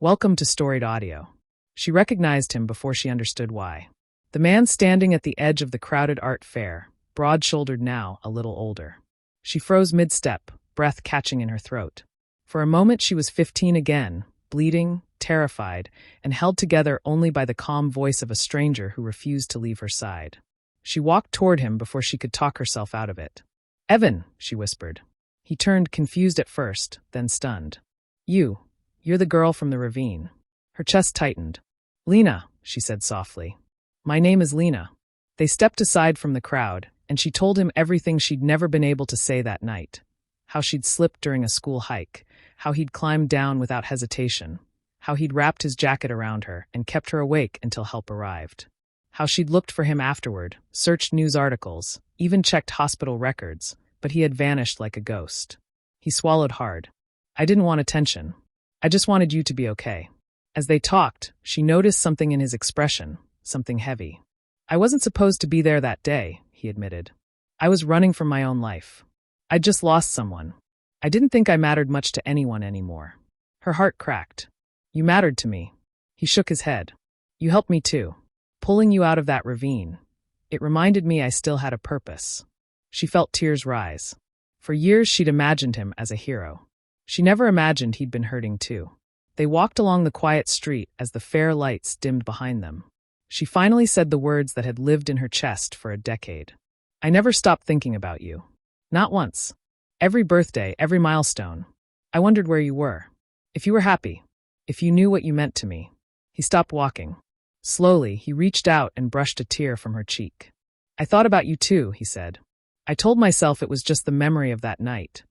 Welcome to Storied Audio. She recognized him before she understood why. The man standing at the edge of the crowded art fair, broad-shouldered now, a little older. She froze mid-step, breath catching in her throat. For a moment she was 15 again, bleeding, terrified, and held together only by the calm voice of a stranger who refused to leave her side. She walked toward him before she could talk herself out of it. "Evan," she whispered. He turned, confused at first, then stunned. You're the girl from the ravine." Her chest tightened. "Lena," she said softly. "My name is Lena." They stepped aside from the crowd, and she told him everything she'd never been able to say that night. How she'd slipped during a school hike, how he'd climbed down without hesitation, how he'd wrapped his jacket around her and kept her awake until help arrived. How she'd looked for him afterward, searched news articles, even checked hospital records, but he had vanished like a ghost. He swallowed hard. "I didn't want attention. I just wanted you to be okay." As they talked, she noticed something in his expression, something heavy. "I wasn't supposed to be there that day," he admitted. "I was running from my own life. I'd just lost someone. I didn't think I mattered much to anyone anymore." Her heart cracked. "You mattered to me." He shook his head. "You helped me too. Pulling you out of that ravine. It reminded me I still had a purpose." She felt tears rise. For years she'd imagined him as a hero. She never imagined he'd been hurting too. They walked along the quiet street as the fair lights dimmed behind them. She finally said the words that had lived in her chest for a decade. "I never stopped thinking about you. Not once. Every birthday, every milestone. I wondered where you were. If you were happy. If you knew what you meant to me." He stopped walking. Slowly, he reached out and brushed a tear from her cheek. "I thought about you too," he said. "I told myself it was just the memory of that night.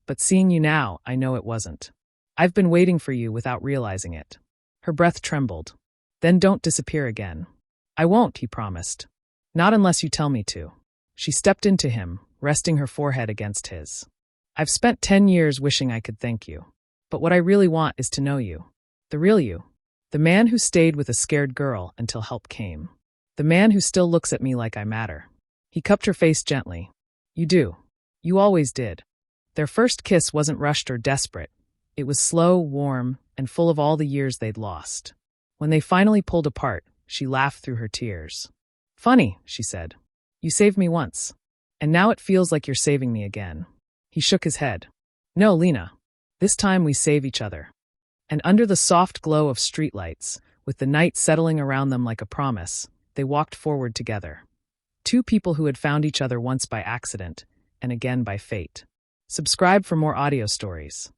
But seeing you now, I know it wasn't. I've been waiting for you without realizing it." Her breath trembled. "Then don't disappear again." "I won't," he promised. "Not unless you tell me to." She stepped into him, resting her forehead against his. "I've spent 10 years wishing I could thank you. But what I really want is to know you. The real you. The man who stayed with a scared girl until help came. The man who still looks at me like I matter." He cupped her face gently. "You do. You always did." Their first kiss wasn't rushed or desperate. It was slow, warm, and full of all the years they'd lost. When they finally pulled apart, she laughed through her tears. "Funny," she said. "You saved me once. And now it feels like you're saving me again." He shook his head. "No, Lena. This time we save each other." And under the soft glow of streetlights, with the night settling around them like a promise, they walked forward together. Two people who had found each other once by accident, and again by fate. Subscribe for more audio stories.